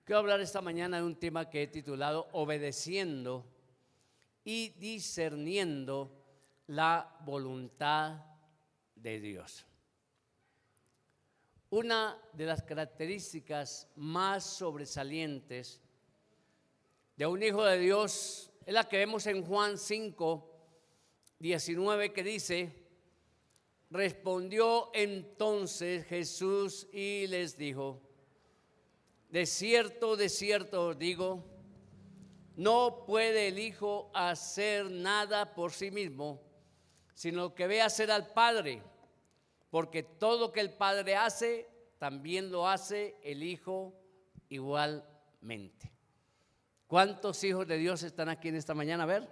Quiero hablar esta mañana de un tema que he titulado Obedeciendo y discerniendo la voluntad de Dios. Una de las características más sobresalientes de un hijo de Dios es la que vemos en Juan 5:19, que dice: respondió entonces Jesús y les dijo: de cierto os digo, no puede el Hijo hacer nada por sí mismo, sino que ve hacer al Padre, porque todo lo que el Padre hace, también lo hace el Hijo igualmente. ¿Cuántos hijos de Dios están aquí en esta mañana? A ver,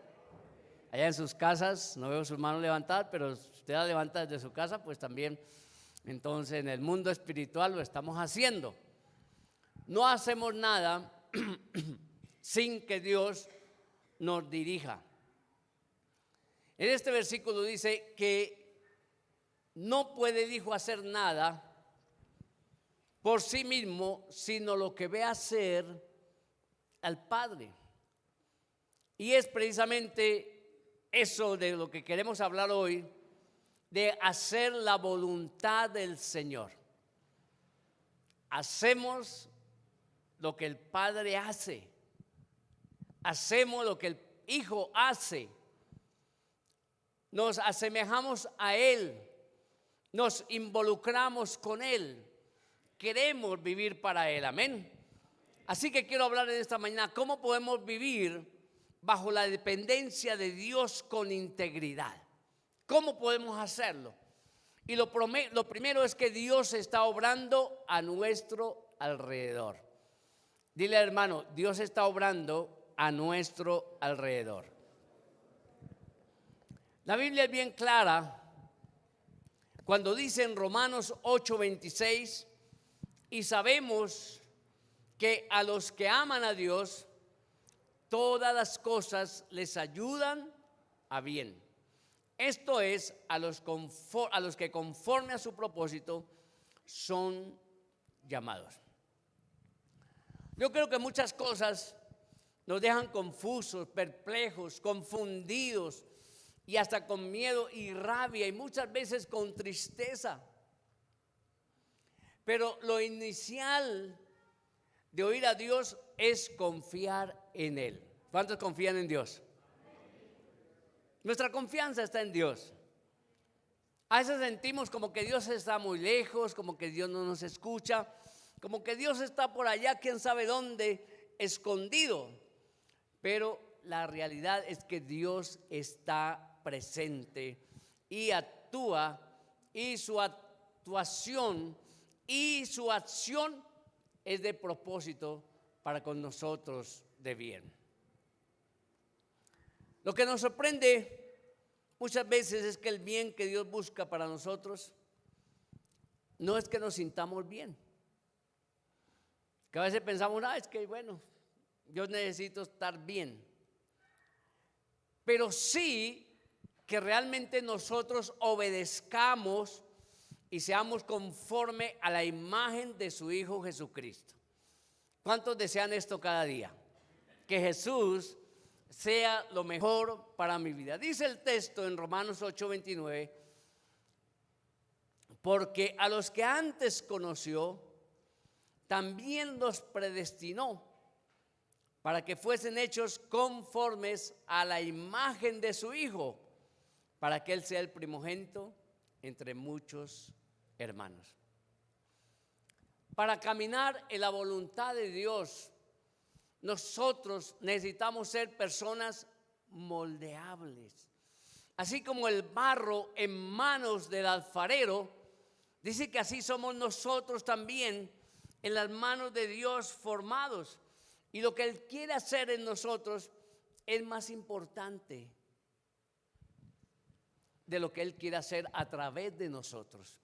allá en sus casas, no veo sus manos levantadas, pero si usted la levanta desde su casa, pues también, entonces en el mundo espiritual lo estamos haciendo. No hacemos nada sin que Dios nos dirija. En este versículo dice que no puede el Hijo hacer nada por sí mismo, sino lo que ve hacer al Padre. Y es precisamente eso de lo que queremos hablar hoy, de hacer la voluntad del Señor. Hacemos lo que el Padre hace, hacemos lo que el Hijo hace, nos asemejamos a Él, nos involucramos con Él, queremos vivir para Él, amén. Así que quiero hablar en esta mañana cómo podemos vivir bajo la dependencia de Dios con integridad. ¿Cómo podemos hacerlo? Y lo primero es que Dios está obrando a nuestro alrededor. Dile, hermano, Dios está obrando a nuestro alrededor. La Biblia es bien clara cuando dice en Romanos 8:26, y sabemos que a los que aman a Dios, todas las cosas les ayudan a bien. Esto es, a los que conforme a su propósito son llamados. Yo creo que muchas cosas nos dejan confusos, perplejos, confundidos y hasta con miedo y rabia y muchas veces con tristeza. Pero lo inicial de oír a Dios es confiar en Él. ¿Cuántos confían en Dios? Nuestra confianza está en Dios. A veces sentimos como que Dios está muy lejos, como que Dios no nos escucha, como que Dios está por allá, quién sabe dónde, escondido. Pero la realidad es que Dios está presente y actúa, y su actuación y su acción es de propósito para con nosotros de bien. Lo que nos sorprende muchas veces es que el bien que Dios busca para nosotros no es que nos sintamos bien. Que a veces pensamos, es que bueno, yo necesito estar bien. Pero sí que realmente nosotros obedezcamos y seamos conforme a la imagen de su Hijo Jesucristo. ¿Cuántos desean esto cada día? Que Jesús sea lo mejor para mi vida. Dice el texto en Romanos 8:29, porque a los que antes conoció, también los predestinó para que fuesen hechos conformes a la imagen de su Hijo, para que Él sea el primogénito entre muchos hermanos. Para caminar en la voluntad de Dios, nosotros necesitamos ser personas moldeables. Así como el barro en manos del alfarero, dice que así somos nosotros también en las manos de Dios formados. Y lo que Él quiere hacer en nosotros es más importante de lo que Él quiere hacer a través de nosotros.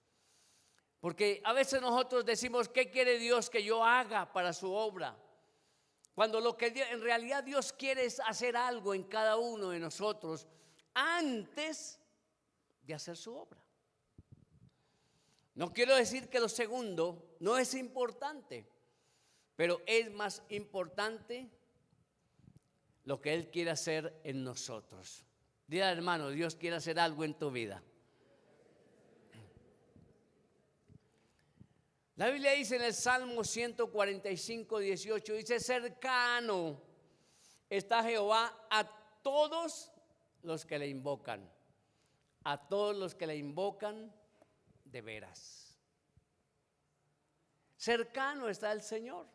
Porque a veces nosotros decimos, ¿qué quiere Dios que yo haga para su obra? Cuando lo que en realidad Dios quiere es hacer algo en cada uno de nosotros antes de hacer su obra. No quiero decir que lo segundo no es importante, pero es más importante lo que Él quiere hacer en nosotros. Dile al hermano, Dios quiere hacer algo en tu vida. La Biblia dice en el Salmo 145, 18, dice: cercano está Jehová a todos los que le invocan, a todos los que le invocan de veras. Cercano está el Señor.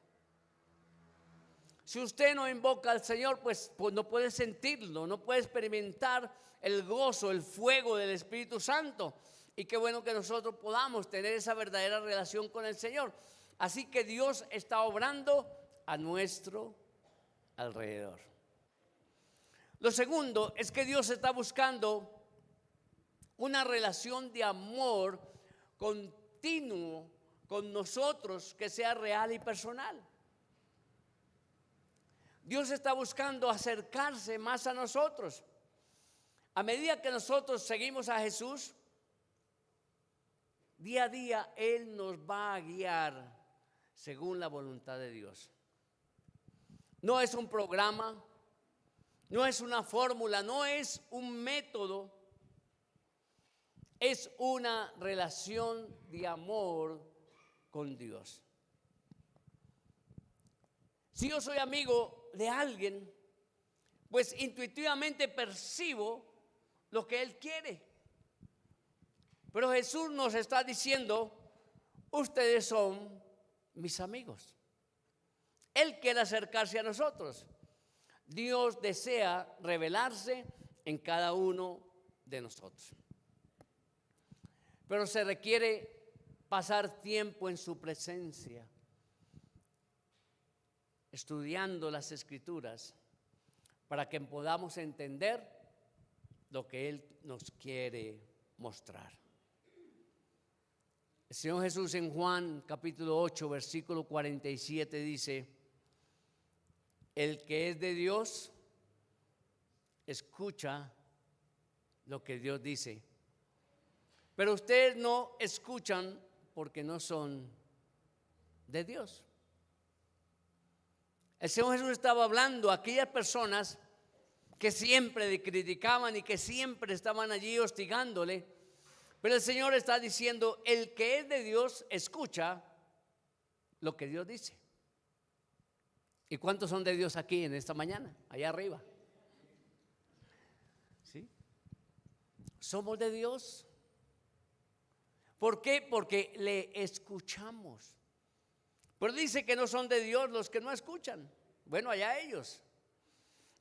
Si usted no invoca al Señor, pues no puede sentirlo, no puede experimentar el gozo, el fuego del Espíritu Santo. Y qué bueno que nosotros podamos tener esa verdadera relación con el Señor. Así que Dios está obrando a nuestro alrededor. Lo segundo es que Dios está buscando una relación de amor continuo con nosotros que sea real y personal. Dios está buscando acercarse más a nosotros. A medida que nosotros seguimos a Jesús, día a día Él nos va a guiar según la voluntad de Dios. No es un programa, no es una fórmula, no es un método, es una relación de amor con Dios. Si yo soy amigo de alguien, pues intuitivamente percibo lo que Él quiere. Pero Jesús nos está diciendo: ustedes son mis amigos. Él quiere acercarse a nosotros. Dios desea revelarse en cada uno de nosotros. Pero se requiere pasar tiempo en su presencia, estudiando las Escrituras, para que podamos entender lo que Él nos quiere mostrar. El Señor Jesús en Juan capítulo 8, versículo 47 dice: el que es de Dios, escucha lo que Dios dice. Pero ustedes no escuchan porque no son de Dios. El Señor Jesús estaba hablando a aquellas personas que siempre le criticaban y que siempre estaban allí hostigándole. Pero el Señor está diciendo: el que es de Dios escucha lo que Dios dice. ¿Y cuántos son de Dios aquí en esta mañana? Allá arriba. ¿Sí? ¿Somos de Dios? ¿Por qué? Porque le escuchamos. Pero dice que no son de Dios los que no escuchan. Bueno, allá ellos.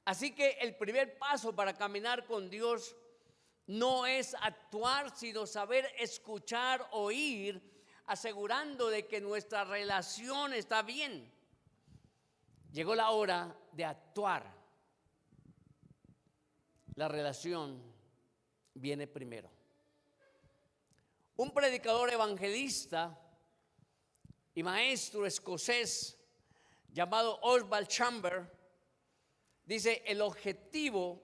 Así que el primer paso para caminar con Dios no es actuar, sino saber escuchar, oír, asegurando de que nuestra relación está bien. Llegó la hora de actuar. La relación viene primero. Un predicador evangelista y maestro escocés llamado Oswald Chambers dice: el objetivo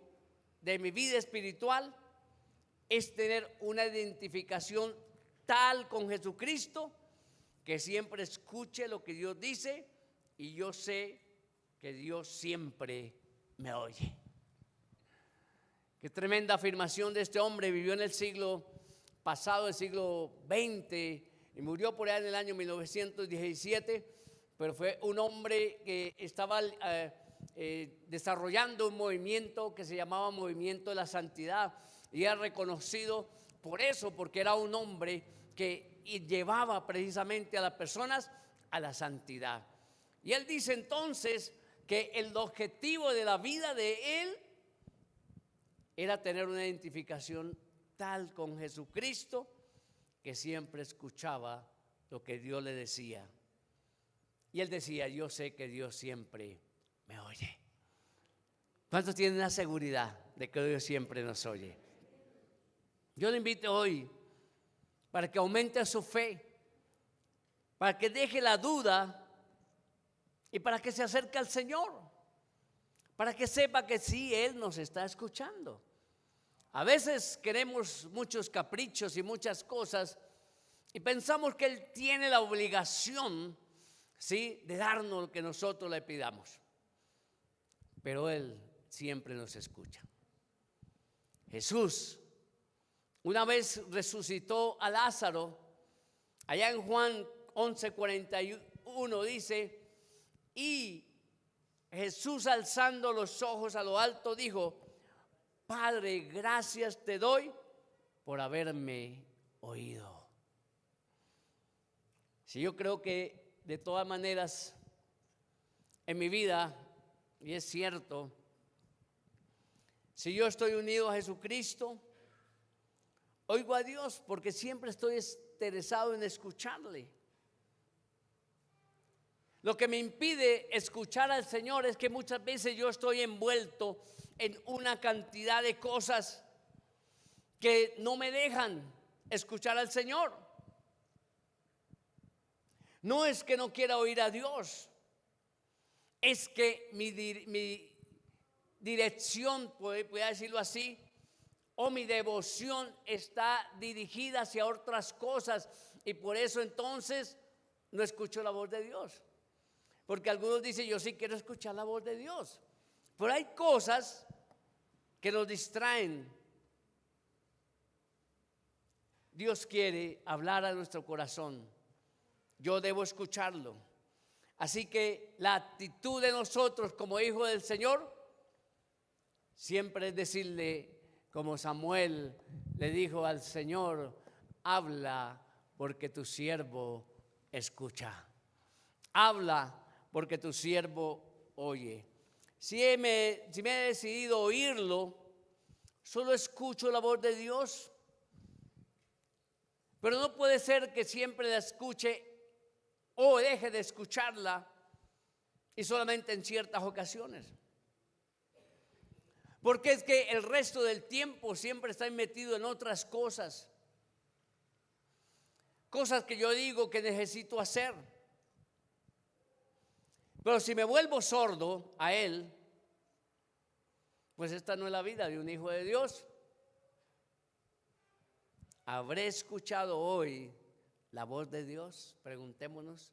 de mi vida espiritual es tener una identificación tal con Jesucristo que siempre escuche lo que Dios dice y yo sé que Dios siempre me oye. Qué tremenda afirmación de este hombre. Vivió en el siglo pasado, el siglo XX, y murió por allá en el año 1917, pero fue un hombre que estaba desarrollando un movimiento que se llamaba Movimiento de la Santidad, y era reconocido por eso, porque era un hombre que llevaba precisamente a las personas a la santidad. Y él dice entonces que el objetivo de la vida de él era tener una identificación tal con Jesucristo que siempre escuchaba lo que Dios le decía. Y él decía: yo sé que Dios siempre me oye. ¿Cuántos tienen la seguridad de que Dios siempre nos oye? Yo le invito hoy para que aumente su fe, para que deje la duda y para que se acerque al Señor, para que sepa que sí, Él nos está escuchando. A veces queremos muchos caprichos y muchas cosas y pensamos que Él tiene la obligación ¿sí?, de darnos lo que nosotros le pidamos. Pero Él siempre nos escucha. Jesús una vez resucitó a Lázaro. Allá en Juan 11:41 dice: y Jesús, alzando los ojos a lo alto, dijo: Padre, gracias te doy por haberme oído. Si yo creo que de todas maneras en mi vida, y es cierto, si yo estoy unido a Jesucristo, oigo a Dios porque siempre estoy interesado en escucharle. Lo que me impide escuchar al Señor es que muchas veces yo estoy envuelto en una cantidad de cosas que no me dejan escuchar al Señor. No es que no quiera oír a Dios, es que mi dirección, voy a decirlo así, o mi devoción está dirigida hacia otras cosas, y por eso entonces no escucho la voz de Dios. Porque algunos dicen: yo sí quiero escuchar la voz de Dios, pero hay cosas que nos distraen. Dios quiere hablar a nuestro corazón, yo debo escucharlo. Así que la actitud de nosotros como hijos del Señor siempre es decirle, como Samuel le dijo al Señor: habla porque tu siervo escucha. Habla porque tu siervo oye. Si me he decidido oírlo, solo escucho la voz de Dios. Pero no puede ser que siempre la escuche o deje de escucharla y solamente en ciertas ocasiones. Porque es que el resto del tiempo siempre está metido en otras cosas. Cosas que yo digo que necesito hacer. Pero si me vuelvo sordo a Él, pues esta no es la vida de un hijo de Dios. ¿Habré escuchado hoy la voz de Dios? Preguntémonos.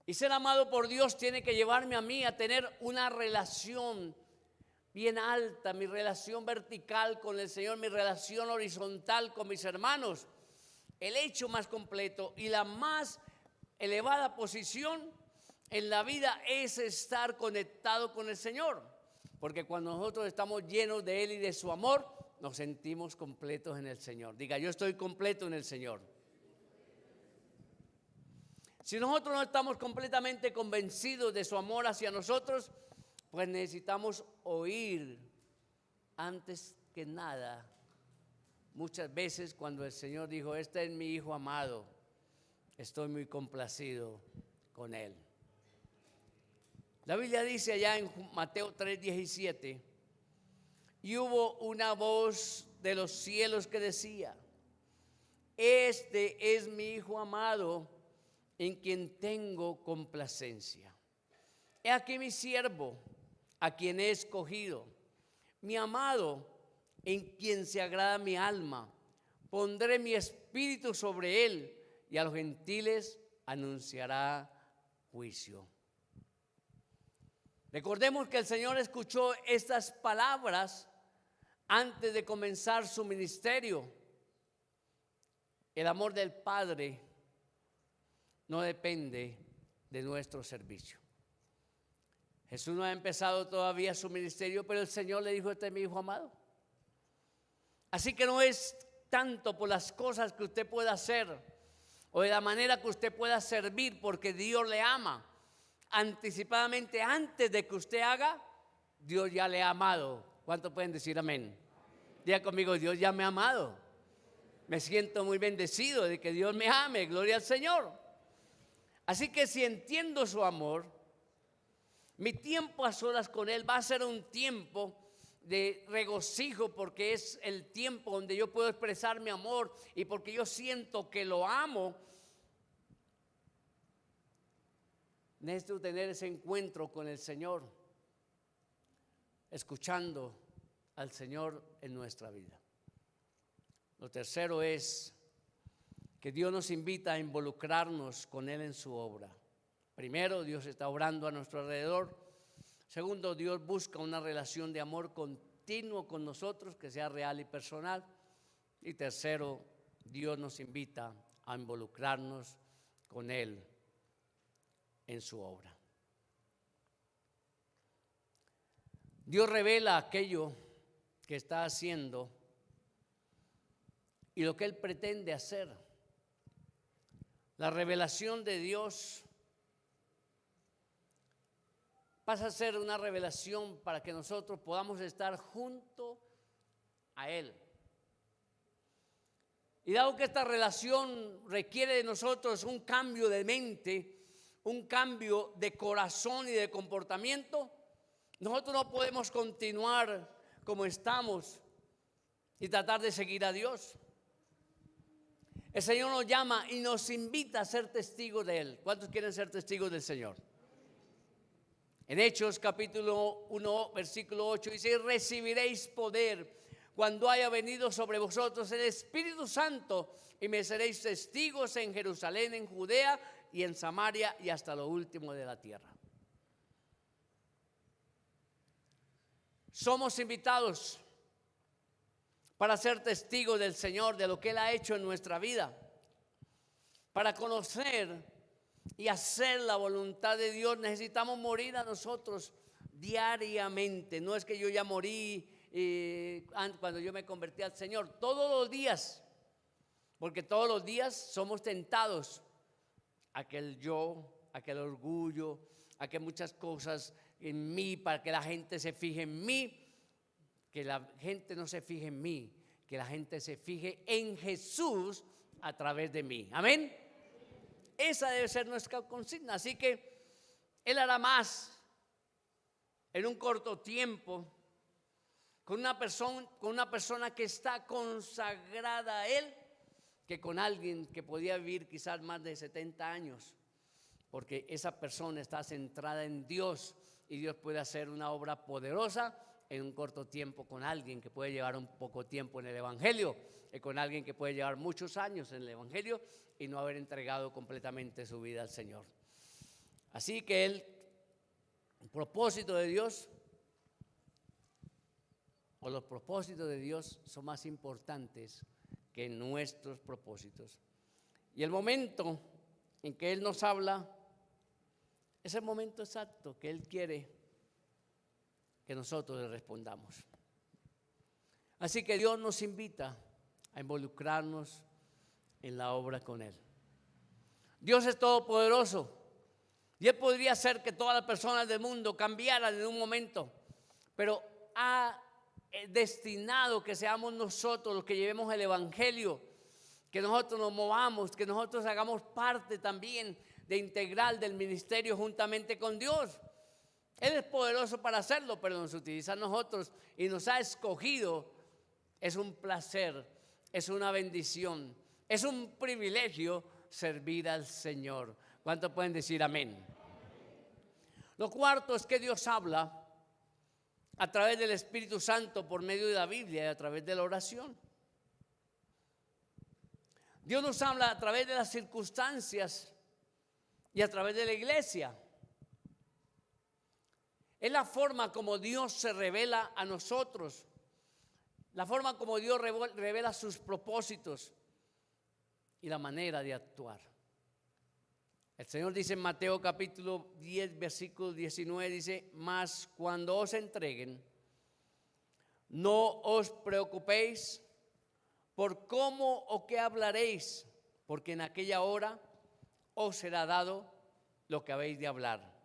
Y ser amado por Dios tiene que llevarme a mí a tener una relación bien alta, mi relación vertical con el Señor, mi relación horizontal con mis hermanos. El hecho más completo y la más elevada posición en la vida es estar conectado con el Señor, porque cuando nosotros estamos llenos de Él y de su amor, nos sentimos completos en el Señor. Diga: yo estoy completo en el Señor. Si nosotros no estamos completamente convencidos de su amor hacia nosotros, pues necesitamos oír antes que nada. Muchas veces cuando el Señor dijo: este es mi Hijo amado, estoy muy complacido con Él. La Biblia dice allá en Mateo 3:17: y hubo una voz de los cielos que decía: este es mi Hijo amado, en quien tengo complacencia. He aquí mi siervo, a quien he escogido, mi amado, en quien se agrada mi alma. Pondré mi espíritu sobre él, y a los gentiles anunciará juicio. Recordemos que el Señor escuchó estas palabras antes de comenzar su ministerio. El amor del Padre no depende de nuestro servicio. Jesús no ha empezado todavía su ministerio, pero el Señor le dijo: este es mi Hijo amado. Así que no es tanto por las cosas que usted pueda hacer o de la manera que usted pueda servir, porque Dios le ama. Anticipadamente, antes de que usted haga, Dios ya le ha amado. ¿Cuántos pueden decir amén? Diga conmigo: Dios ya me ha amado. Me siento muy bendecido de que Dios me ame. Gloria al Señor. Así que si entiendo su amor, mi tiempo a solas con Él va a ser un tiempo de regocijo, porque es el tiempo donde yo puedo expresar mi amor y porque yo siento que lo amo. Necesito tener ese encuentro con el Señor, escuchando al Señor en nuestra vida. Lo tercero es que Dios nos invita a involucrarnos con Él en su obra. Primero, Dios está obrando a nuestro alrededor. Segundo, Dios busca una relación de amor continuo con nosotros que sea real y personal. Y tercero, Dios nos invita a involucrarnos con Él en su obra. Dios revela aquello que está haciendo y lo que Él pretende hacer. La revelación de Dios pasa a ser una revelación para que nosotros podamos estar junto a Él. Y dado que esta relación requiere de nosotros un cambio de mente, un cambio de corazón y de comportamiento, nosotros no podemos continuar como estamos y tratar de seguir a Dios. El Señor nos llama y nos invita a ser testigos de Él. ¿Cuántos quieren ser testigos del Señor? En Hechos capítulo 1 versículo 8 dice: recibiréis poder cuando haya venido sobre vosotros el Espíritu Santo, y me seréis testigos en Jerusalén, en Judea y en Samaria y hasta lo último de la tierra. Somos invitados para ser testigos del Señor, de lo que Él ha hecho en nuestra vida, para conocer y hacer la voluntad de Dios. Necesitamos morir a nosotros diariamente. No es que yo ya morí cuando yo me convertí al Señor, todos los días, porque todos los días somos tentados a que el yo, a que el orgullo, a que muchas cosas en mí, para que la gente se fije en mí. Que la gente no se fije en mí, que la gente se fije en Jesús a través de mí. Amén. Esa debe ser nuestra consigna. Así que Él hará más en un corto tiempo con una persona que está consagrada a Él, que con alguien que podía vivir quizás más de 70 años, porque esa persona está centrada en Dios y Dios puede hacer una obra poderosa en un corto tiempo con alguien que puede llevar un poco tiempo en el Evangelio, y con alguien que puede llevar muchos años en el Evangelio y no haber entregado completamente su vida al Señor. Así que el propósito de Dios, o los propósitos de Dios, son más importantes que nuestros propósitos. Y el momento en que Él nos habla es el momento exacto que Él quiere que nosotros le respondamos. Así que Dios nos invita a involucrarnos en la obra con Él. Dios es todopoderoso y Él podría hacer que todas las personas del mundo cambiaran en un momento, pero ha destinado que seamos nosotros los que llevemos el Evangelio, que nosotros nos movamos, que nosotros hagamos parte también de integral del ministerio juntamente con Dios. Él es poderoso para hacerlo, pero nos utiliza a nosotros y nos ha escogido. Es un placer, es una bendición, es un privilegio servir al Señor. ¿Cuántos pueden decir amén? Lo cuarto es que Dios habla a través del Espíritu Santo por medio de la Biblia y a través de la oración. Dios nos habla a través de las circunstancias y a través de la iglesia. Es la forma como Dios se revela a nosotros, la forma como Dios revela sus propósitos y la manera de actuar. El Señor dice en Mateo capítulo 10, versículo 19, dice: mas cuando os entreguen, no os preocupéis por cómo o qué hablaréis, porque en aquella hora os será dado lo que habéis de hablar.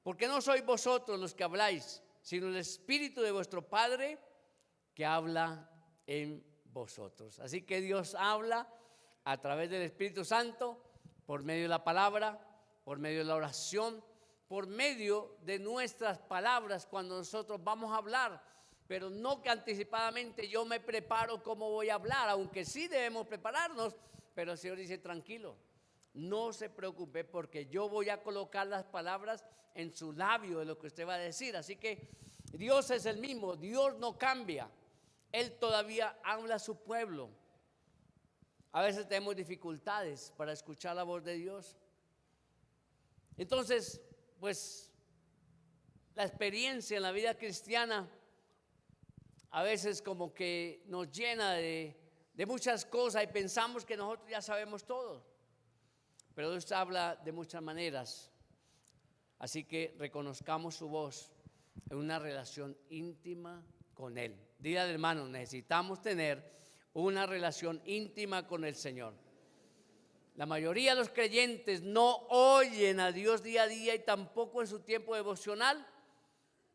Porque no sois vosotros los que habláis, sino el Espíritu de vuestro Padre que habla en vosotros. Así que Dios habla a través del Espíritu Santo, por medio de la palabra, por medio de la oración, por medio de nuestras palabras cuando nosotros vamos a hablar. Pero no que anticipadamente yo me preparo cómo voy a hablar, aunque sí debemos prepararnos, pero el Señor dice: tranquilo, no se preocupe, porque yo voy a colocar las palabras en su labio de lo que usted va a decir. Así que Dios es el mismo, Dios no cambia. Él todavía habla a su pueblo. A veces tenemos dificultades para escuchar la voz de Dios. Entonces, pues, la experiencia en la vida cristiana a veces como que nos llena de muchas cosas y pensamos que nosotros ya sabemos todo. Pero Dios habla de muchas maneras. Así que reconozcamos su voz en una relación íntima con Él. Dile al hermano, necesitamos tener una relación íntima con el Señor. La mayoría de los creyentes no oyen a Dios día a día y tampoco en su tiempo devocional,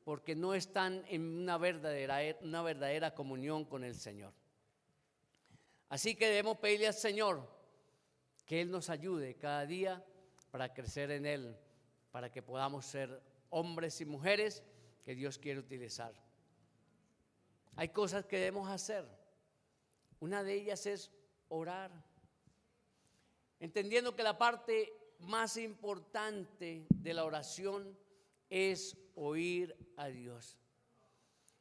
porque no están en una verdadera comunión con el Señor. Así que debemos pedirle al Señor que Él nos ayude cada día para crecer en Él, para que podamos ser hombres y mujeres que Dios quiere utilizar. Hay cosas que debemos hacer. Una de ellas es orar, entendiendo que la parte más importante de la oración es oír a Dios.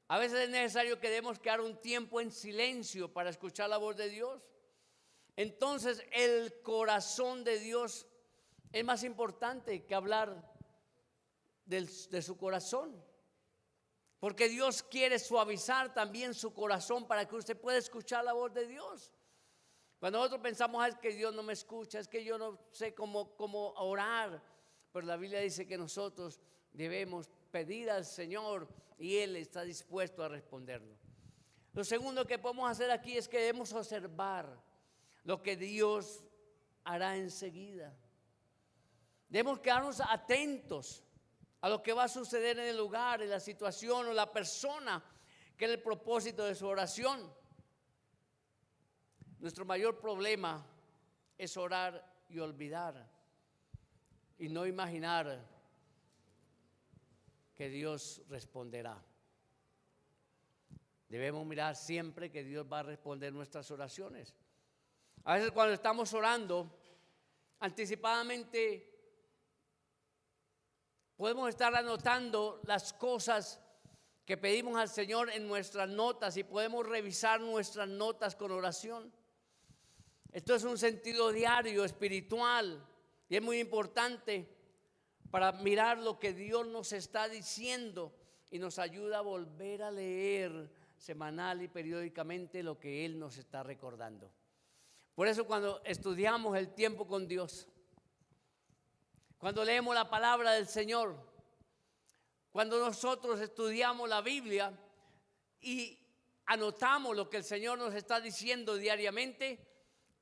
A veces es necesario que debemos quedar un tiempo en silencio para escuchar la voz de Dios. Entonces el corazón de Dios es más importante que hablar de su corazón, porque Dios quiere suavizar también su corazón para que usted pueda escuchar la voz de Dios. Cuando nosotros pensamos es que Dios no me escucha, es que yo no sé cómo orar, pero la Biblia dice que nosotros debemos pedir al Señor y Él está dispuesto a respondernos. Lo segundo que podemos hacer aquí es que debemos observar lo que Dios hará enseguida. Debemos quedarnos atentos a lo que va a suceder en el lugar, en la situación o la persona que es el propósito de su oración. Nuestro mayor problema es orar y olvidar y no imaginar que Dios responderá. Debemos mirar siempre que Dios va a responder nuestras oraciones. A veces cuando estamos orando, anticipadamente podemos estar anotando las cosas que pedimos al Señor en nuestras notas y podemos revisar nuestras notas con oración. Esto es un sentido diario, espiritual, y es muy importante para mirar lo que Dios nos está diciendo y nos ayuda a volver a leer semanal y periódicamente lo que Él nos está recordando. Por eso cuando estudiamos el tiempo con Dios, cuando leemos la palabra del Señor, cuando nosotros estudiamos la Biblia y anotamos lo que el Señor nos está diciendo diariamente,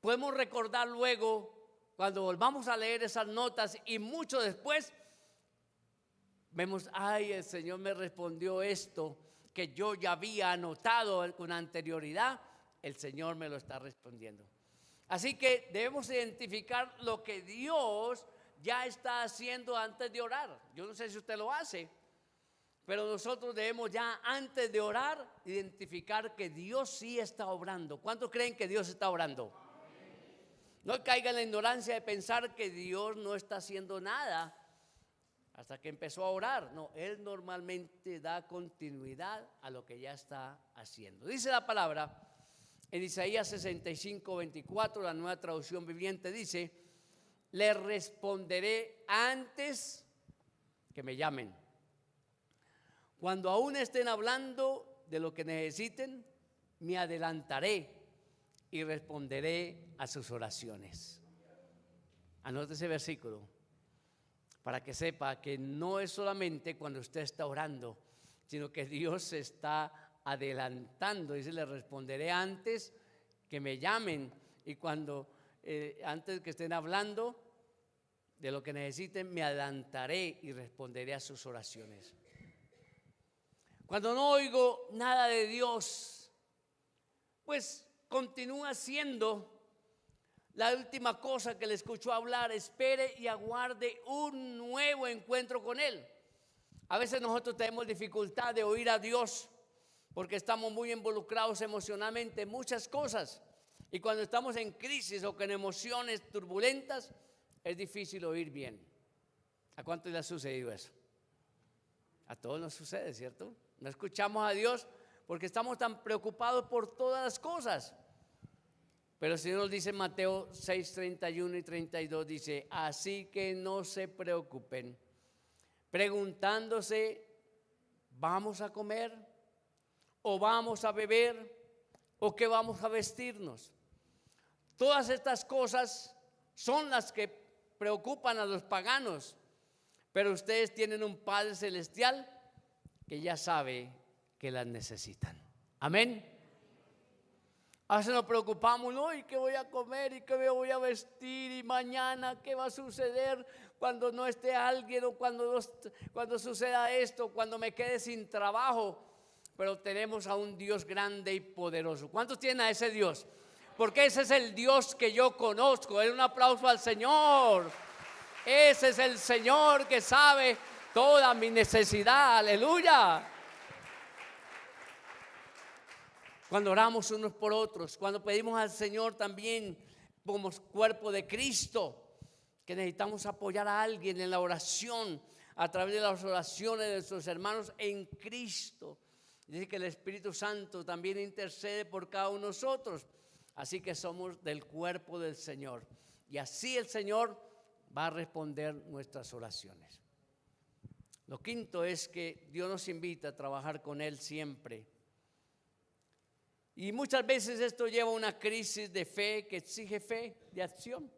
podemos recordar luego cuando volvamos a leer esas notas y mucho después vemos, ay, el Señor me respondió esto que yo ya había anotado con anterioridad, el Señor me lo está respondiendo. Así que debemos identificar lo que Dios ya está haciendo antes de orar. Yo no sé si usted lo hace, pero nosotros debemos ya antes de orar identificar que Dios sí está obrando. ¿Cuántos creen que Dios está obrando? No caiga en la ignorancia de pensar que Dios no está haciendo nada hasta que empezó a orar. No, Él normalmente da continuidad a lo que ya está haciendo. Dice la palabra en Isaías 65:24, la Nueva Traducción Viviente dice: le responderé antes que me llamen. Cuando aún estén hablando de lo que necesiten, me adelantaré y responderé a sus oraciones. Anote ese versículo para que sepa que no es solamente cuando usted está orando, sino que Dios se está adelantando. Dice: le responderé antes que me llamen. Y cuando antes que estén hablando de lo que necesiten, me adelantaré y responderé a sus oraciones. Cuando no oigo nada de Dios, pues continúa siendo la última cosa que le escuchó hablar: espere y aguarde un nuevo encuentro con Él. A veces nosotros tenemos dificultad de oír a Dios porque estamos muy involucrados emocionalmente en muchas cosas. Y cuando estamos en crisis o con emociones turbulentas, es difícil oír bien. ¿A cuántos le ha sucedido eso? A todos nos sucede, ¿cierto? No escuchamos a Dios porque estamos tan preocupados por todas las cosas. Pero el Señor nos dice en Mateo 6, 31 y 32, dice, así que no se preocupen, preguntándose, ¿vamos a comer? ¿O vamos a beber? ¿O qué vamos a vestirnos? Todas estas cosas son las que preocupan a los paganos, pero ustedes tienen un Padre Celestial que ya sabe que las necesitan. Amén. A veces nos preocupamos, ¿no? ¿Y qué voy a comer? ¿Y qué me voy a vestir? ¿Y mañana qué va a suceder cuando no esté alguien? ¿O cuando suceda esto? ¿Cuando me quede sin trabajo? Pero tenemos a un Dios grande y poderoso. ¿Cuántos tienen a ese Dios? Porque ese es el Dios que yo conozco. Un aplauso al Señor. Ese es el Señor que sabe toda mi necesidad. Aleluya. Cuando oramos unos por otros, cuando pedimos al Señor también como cuerpo de Cristo, que necesitamos apoyar a alguien en la oración, a través de las oraciones de nuestros hermanos en Cristo. Dice que el Espíritu Santo también intercede por cada uno de nosotros. Así que somos del cuerpo del Señor. Y así el Señor va a responder nuestras oraciones. Lo quinto es que Dios nos invita a trabajar con Él siempre. Y muchas veces esto lleva a una crisis de fe que exige fe de acción.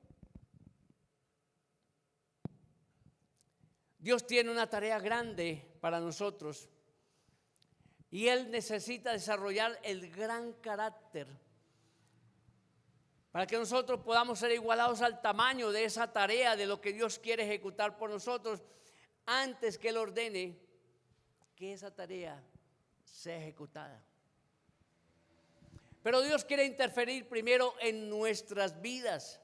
Dios tiene una tarea grande para nosotros y Él necesita desarrollar el gran carácter para que nosotros podamos ser igualados al tamaño de esa tarea, de lo que Dios quiere ejecutar por nosotros, antes que Él ordene que esa tarea sea ejecutada. Pero Dios quiere interferir primero en nuestras vidas.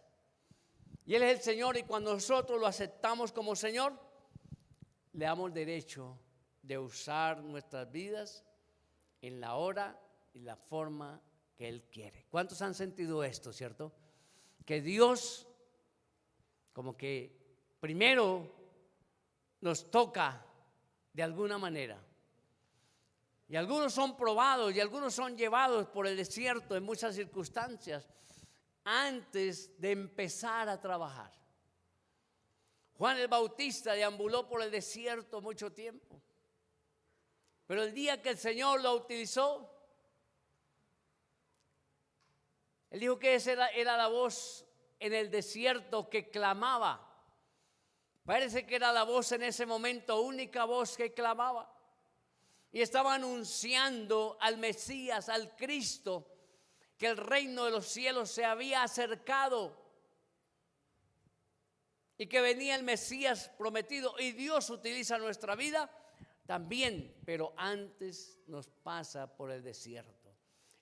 Y Él es el Señor, y cuando nosotros lo aceptamos como Señor, le damos derecho de usar nuestras vidas en la hora y la forma que Él quiere. ¿Cuántos han sentido esto, cierto? Que Dios como que primero nos toca de alguna manera. Y algunos son probados y algunos son llevados por el desierto en muchas circunstancias antes de empezar a trabajar. Juan el Bautista deambuló por el desierto mucho tiempo. Pero el día que el Señor lo utilizó, Él dijo que esa era la voz en el desierto que clamaba. Parece que era la voz en ese momento, única voz que clamaba. Y estaba anunciando al Mesías, al Cristo, que el reino de los cielos se había acercado y que venía el Mesías prometido. Y Dios utiliza nuestra vida también, pero antes nos pasa por el desierto.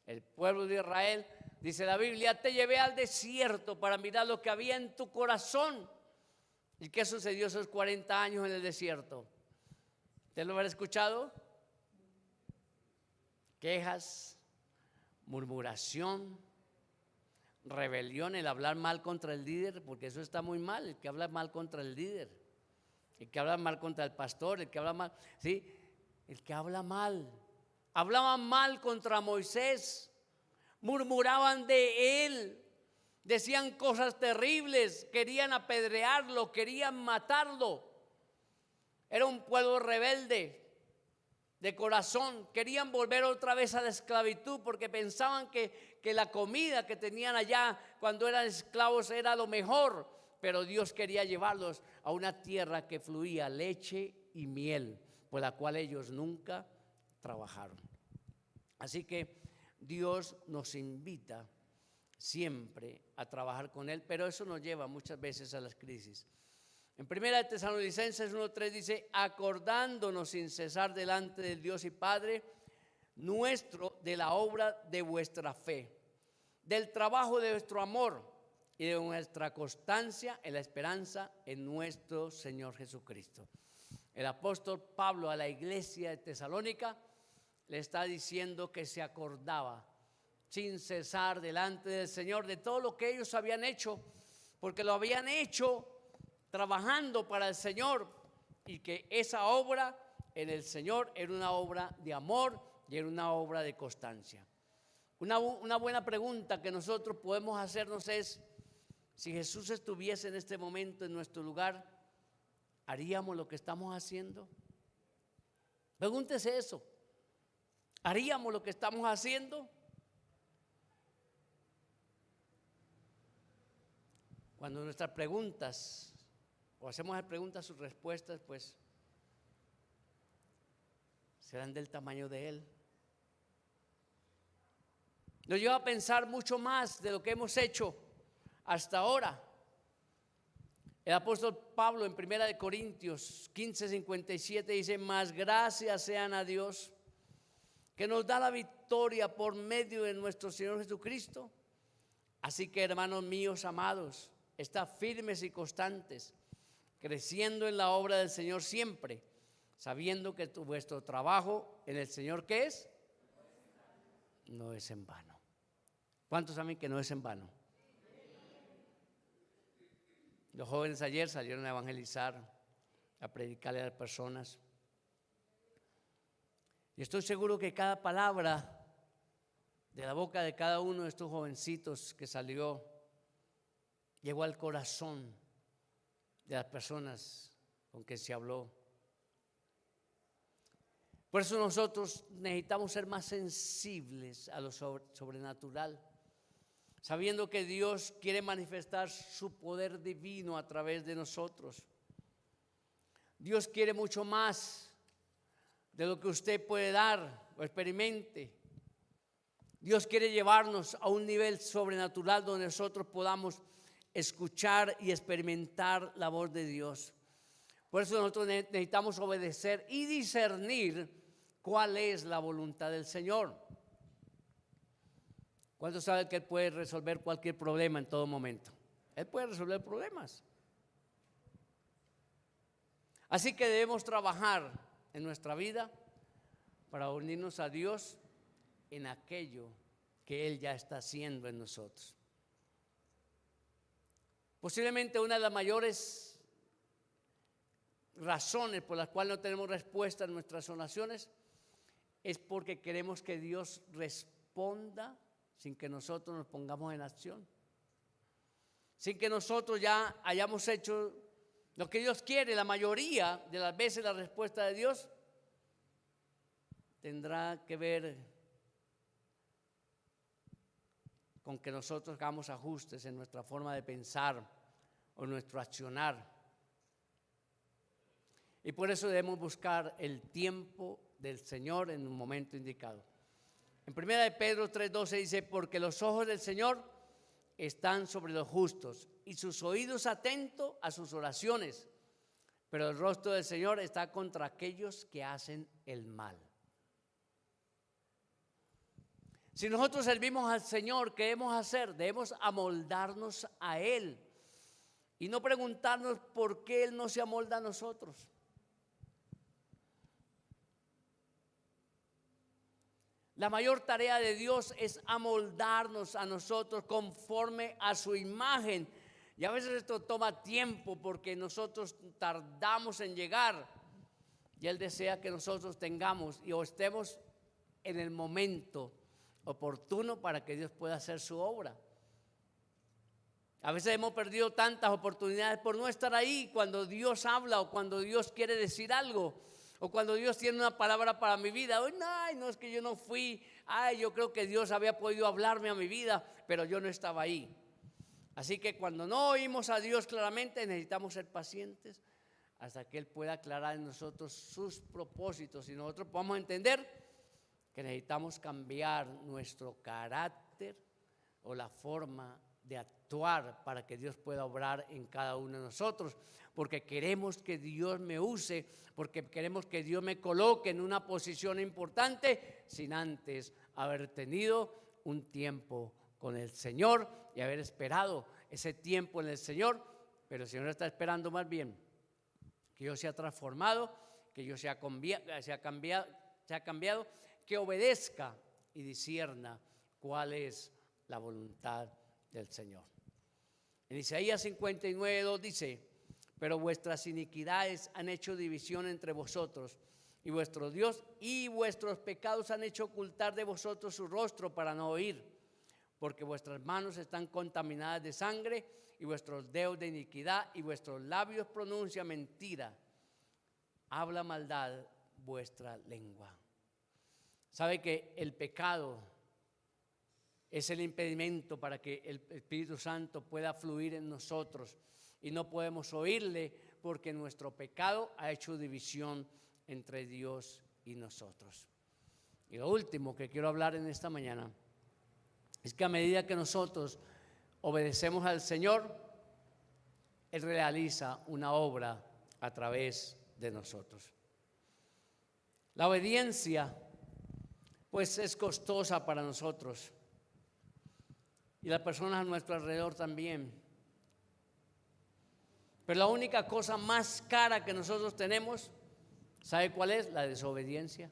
El pueblo de Israel, dice la Biblia, te llevé al desierto para mirar lo que había en tu corazón. ¿Y qué sucedió esos 40 años en el desierto? ¿Usted lo habrá escuchado? Quejas, murmuración, rebelión, el hablar mal contra el líder, porque eso está muy mal, el que habla mal contra el líder, el que habla mal contra el pastor, el que habla mal, ¿sí? El que habla mal. Hablaban mal contra Moisés, murmuraban de él, decían cosas terribles, querían apedrearlo, querían matarlo. Era un pueblo rebelde de corazón, querían volver otra vez a la esclavitud porque pensaban que la comida que tenían allá cuando eran esclavos era lo mejor, pero Dios quería llevarlos a una tierra que fluía leche y miel, por la cual ellos nunca trabajaron. Así que Dios nos invita siempre a trabajar con Él, pero eso nos lleva muchas veces a las crisis. En 1 Tesalonicenses 1:3 dice, acordándonos sin cesar delante del Dios y Padre nuestro de la obra de vuestra fe, del trabajo de vuestro amor y de nuestra constancia en la esperanza en nuestro Señor Jesucristo. El apóstol Pablo a la iglesia de Tesalónica le está diciendo que se acordaba sin cesar delante del Señor de todo lo que ellos habían hecho, porque lo habían hecho trabajando para el Señor, y que esa obra en el Señor era una obra de amor y era una obra de constancia. Una buena pregunta que nosotros podemos hacernos es, si Jesús estuviese en este momento en nuestro lugar, ¿haríamos lo que estamos haciendo? Pregúntese eso. ¿Haríamos lo que estamos haciendo? Cuando nuestras preguntas, o hacemos preguntas, sus respuestas, pues, serán del tamaño de Él. Nos lleva a pensar mucho más de lo que hemos hecho hasta ahora. El apóstol Pablo en 1 Corintios 15:57 dice: mas gracias sean a Dios que nos da la victoria por medio de nuestro Señor Jesucristo. Así que, hermanos míos amados, estad firmes y constantes, creciendo en la obra del Señor siempre, sabiendo que vuestro trabajo en el Señor, ¿qué es? No es en vano. ¿Cuántos saben que no es en vano? Los jóvenes ayer salieron a evangelizar, a predicarle a las personas. Y estoy seguro que cada palabra de la boca de cada uno de estos jovencitos que salió llegó al corazón de las personas con que se habló. Por eso nosotros necesitamos ser más sensibles a lo sobrenatural, sabiendo que Dios quiere manifestar su poder divino a través de nosotros. Dios quiere mucho más de lo que usted puede dar o experimente. Dios quiere llevarnos a un nivel sobrenatural donde nosotros podamos escuchar y experimentar la voz de Dios. Por eso nosotros necesitamos obedecer y discernir cuál es la voluntad del Señor. ¿Cuántos saben que Él puede resolver cualquier problema en todo momento? Él puede resolver problemas. Así que debemos trabajar en nuestra vida para unirnos a Dios en aquello que Él ya está haciendo en nosotros. Posiblemente una de las mayores razones por las cuales no tenemos respuesta en nuestras oraciones es porque queremos que Dios responda sin que nosotros nos pongamos en acción, sin que nosotros ya hayamos hecho lo que Dios quiere. La mayoría de las veces la respuesta de Dios tendrá que ver con que nosotros hagamos ajustes en nuestra forma de pensar o nuestro accionar. Y por eso debemos buscar el tiempo del Señor en un momento indicado. En 1 Pedro 3:12 dice: porque los ojos del Señor están sobre los justos y sus oídos atentos a sus oraciones, pero el rostro del Señor está contra aquellos que hacen el mal. Si nosotros servimos al Señor, ¿qué debemos hacer? Debemos amoldarnos a Él y no preguntarnos por qué Él no se amolda a nosotros. La mayor tarea de Dios es amoldarnos a nosotros conforme a su imagen. Y a veces esto toma tiempo porque nosotros tardamos en llegar. Y Él desea que nosotros tengamos y estemos en el momento oportuno para que Dios pueda hacer su obra. A veces hemos perdido tantas oportunidades por no estar ahí cuando Dios habla o cuando Dios quiere decir algo. O cuando Dios tiene una palabra para mi vida. Ay, no, es que yo no fui. Yo creo que Dios había podido hablarme a mi vida, pero yo no estaba ahí. Así que cuando no oímos a Dios claramente, necesitamos ser pacientes hasta que Él pueda aclarar en nosotros sus propósitos y nosotros podamos entender que necesitamos cambiar nuestro carácter o la forma de actuar para que Dios pueda obrar en cada uno de nosotros, porque queremos que Dios me use, porque queremos que Dios me coloque en una posición importante sin antes haber tenido un tiempo con el Señor y haber esperado ese tiempo en el Señor. Pero el Señor está esperando más bien que yo sea transformado, que yo sea cambiado, que obedezca y discierna cuál es la voluntad del Señor. En Isaías 59:2 dice: pero vuestras iniquidades han hecho división entre vosotros y vuestro Dios, y vuestros pecados han hecho ocultar de vosotros su rostro para no oír, porque vuestras manos están contaminadas de sangre y vuestros dedos de iniquidad, y vuestros labios pronuncian mentira. Habla maldad vuestra lengua. ¿Sabe que el pecado es el impedimento para que el Espíritu Santo pueda fluir en nosotros? Y no podemos oírle porque nuestro pecado ha hecho división entre Dios y nosotros. Y lo último que quiero hablar en esta mañana es que a medida que nosotros obedecemos al Señor, Él realiza una obra a través de nosotros. La obediencia, pues, es costosa para nosotros y las personas a nuestro alrededor también. Pero la única cosa más cara que nosotros tenemos, ¿sabe cuál es? La desobediencia.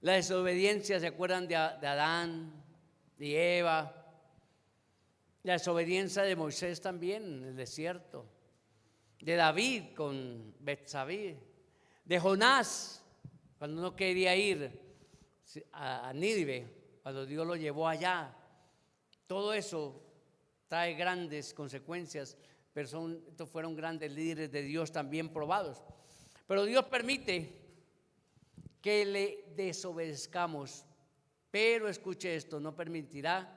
La desobediencia, ¿se acuerdan de Adán, de Eva? La desobediencia de Moisés también en el desierto, de David con Betsabé, de Jonás cuando no quería ir a Nínive, cuando Dios lo llevó allá. Todo eso trae grandes consecuencias, pero estos fueron grandes líderes de Dios también probados. Pero Dios permite que le desobedezcamos, pero escuche esto, no permitirá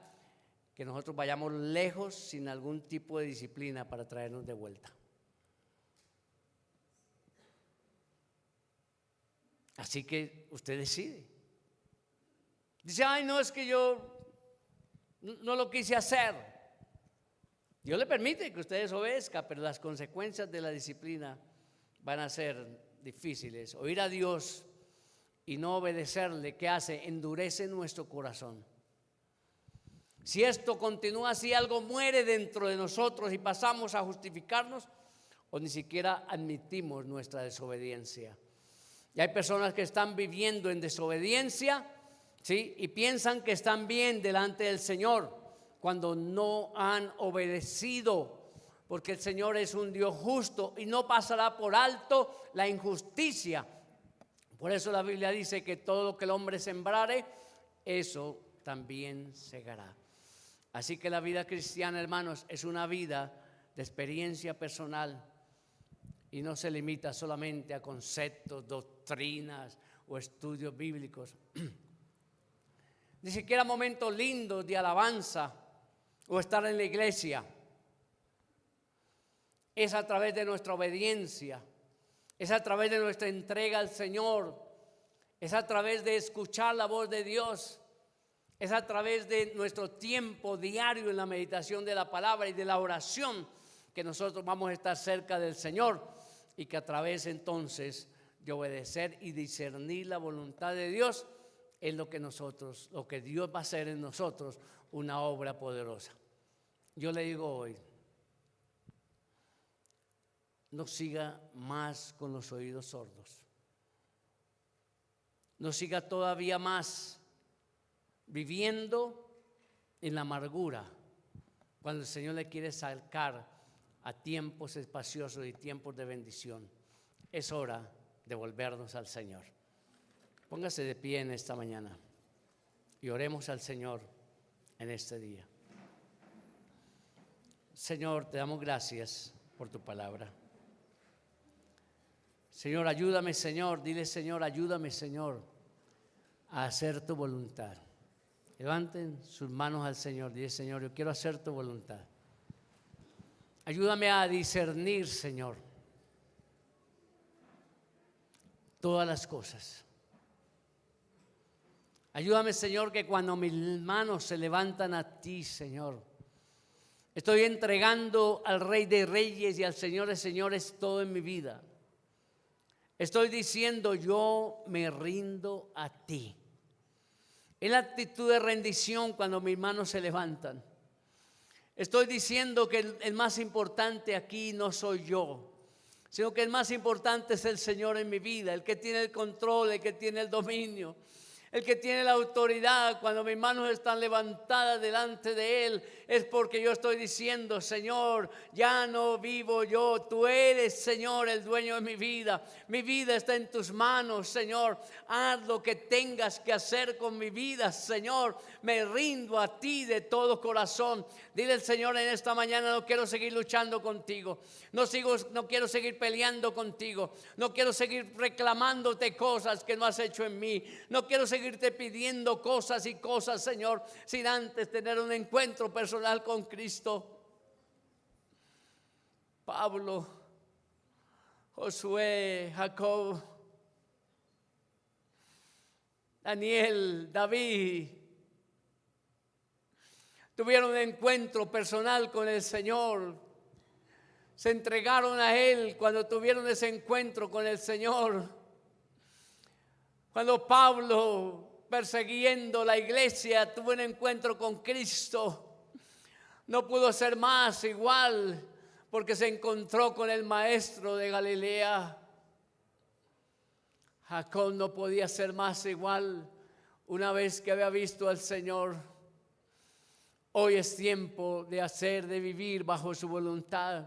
que nosotros vayamos lejos sin algún tipo de disciplina para traernos de vuelta. Así que usted decide. Dice, ay, no, es que yo no lo quise hacer. Dios le permite que usted desobedezca, pero las consecuencias de la disciplina van a ser difíciles. Oír a Dios y no obedecerle, ¿qué hace? Endurece nuestro corazón. Si esto continúa así, algo muere dentro de nosotros y pasamos a justificarnos o ni siquiera admitimos nuestra desobediencia. Y hay personas que están viviendo en desobediencia, ¿sí? Y piensan que están bien delante del Señor cuando no han obedecido, porque el Señor es un Dios justo y no pasará por alto la injusticia. Por eso la Biblia dice que todo lo que el hombre sembrare, eso también segará. Así que la vida cristiana, hermanos, es una vida de experiencia personal y no se limita solamente a conceptos, doctrinas o estudios bíblicos. Ni siquiera momentos lindos de alabanza o estar en la iglesia. Es a través de nuestra obediencia, es a través de nuestra entrega al Señor, es a través de escuchar la voz de Dios, es a través de nuestro tiempo diario en la meditación de la palabra y de la oración que nosotros vamos a estar cerca del Señor, y que a través entonces de obedecer y discernir la voluntad de Dios es lo que Dios va a hacer en nosotros, una obra poderosa. Yo le digo hoy, no siga más con los oídos sordos. No siga todavía más viviendo en la amargura, cuando el Señor le quiere sacar a tiempos espaciosos y tiempos de bendición. Es hora de volvernos al Señor. Póngase de pie en esta mañana y oremos al Señor en este día. Señor, te damos gracias por tu palabra. Señor, ayúdame, Señor. Dile, Señor, ayúdame, Señor, a hacer tu voluntad. Levanten sus manos al Señor. Dile, Señor, yo quiero hacer tu voluntad. Ayúdame a discernir, Señor, todas las cosas. Ayúdame, Señor, que cuando mis manos se levantan a ti, Señor, estoy entregando al Rey de Reyes y al Señor de Señores todo en mi vida. Estoy diciendo, yo me rindo a ti. Es la actitud de rendición cuando mis manos se levantan. Estoy diciendo que el más importante aquí no soy yo, sino que el más importante es el Señor en mi vida, el que tiene el control, el que tiene el dominio, El que tiene la autoridad cuando mis manos están levantadas delante de Él es porque yo estoy diciendo: Señor, ya no vivo yo, tú eres, Señor, el dueño de mi vida. Mi vida está en tus manos, Señor. Haz lo que tengas que hacer con mi vida, Señor. Me rindo a ti de todo corazón. Dile al Señor en esta mañana: no quiero seguir luchando contigo. No quiero seguir peleando contigo. No quiero seguir reclamándote cosas que no has hecho en mí. No quiero seguirte pidiendo cosas y cosas, Señor, sin antes tener un encuentro personal con Cristo. Pablo, Josué, Jacob, Daniel, David tuvieron un encuentro personal con el Señor. Se entregaron a Él cuando tuvieron ese encuentro con el Señor. Cuando Pablo, persiguiendo la iglesia, tuvo un encuentro con Cristo, no pudo ser más igual porque se encontró con el maestro de Galilea. Jacob no podía ser más igual una vez que había visto al Señor. Hoy es tiempo de vivir bajo su voluntad,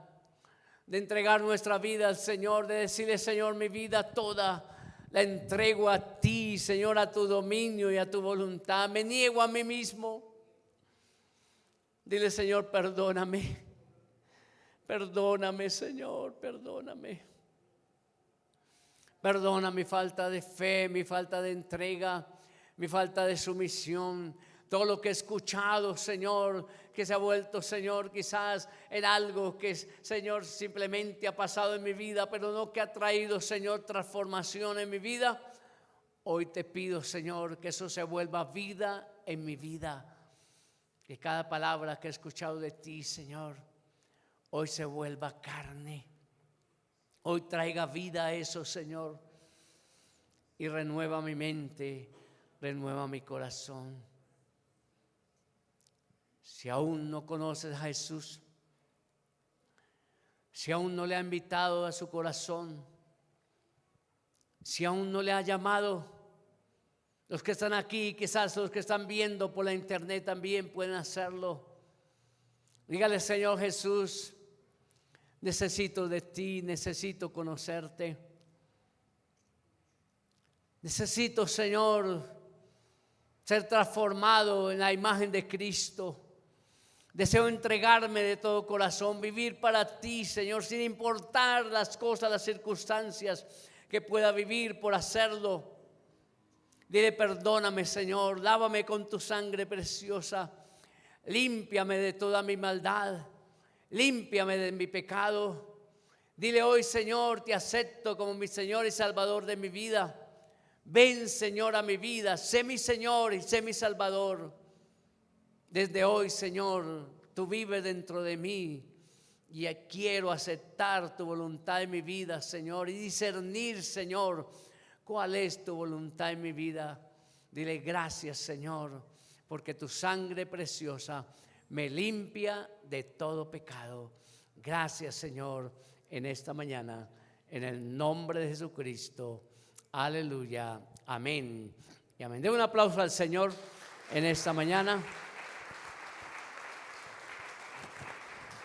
de entregar nuestra vida al Señor, de decirle: Señor, mi vida toda la entrego a ti, Señor, a tu dominio y a tu voluntad. Me niego a mí mismo. Dile: Señor, perdóname. Perdóname, Señor, perdóname. Perdona mi falta de fe, mi falta de entrega, mi falta de sumisión. Todo lo que he escuchado, Señor, que se ha vuelto, Señor, quizás en algo que, Señor, simplemente ha pasado en mi vida, pero no que ha traído, Señor, transformación en mi vida. Hoy te pido, Señor, que eso se vuelva vida en mi vida. Que cada palabra que he escuchado de ti, Señor, hoy se vuelva carne. Hoy traiga vida a eso, Señor. Y renueva mi mente, renueva mi corazón. Si aún no conoces a Jesús, si aún no le ha invitado a su corazón, si aún no le ha llamado, los que están aquí, quizás los que están viendo por la internet también pueden hacerlo. Dígale: Señor Jesús, necesito de ti, necesito conocerte. Necesito, Señor, ser transformado en la imagen de Cristo. Deseo entregarme de todo corazón, vivir para ti, Señor, sin importar las cosas, las circunstancias que pueda vivir por hacerlo. Dile: perdóname, Señor, lávame con tu sangre preciosa, límpiame de toda mi maldad, límpiame de mi pecado. Dile hoy: Señor, te acepto como mi Señor y Salvador de mi vida. Ven, Señor, a mi vida, sé mi Señor y sé mi Salvador. Desde hoy, Señor, tú vives dentro de mí y quiero aceptar tu voluntad en mi vida, Señor, y discernir, Señor, cuál es tu voluntad en mi vida. Dile: gracias, Señor, porque tu sangre preciosa me limpia de todo pecado. Gracias, Señor, en esta mañana, en el nombre de Jesucristo. Aleluya, amén y amén. Den un aplauso al Señor en esta mañana.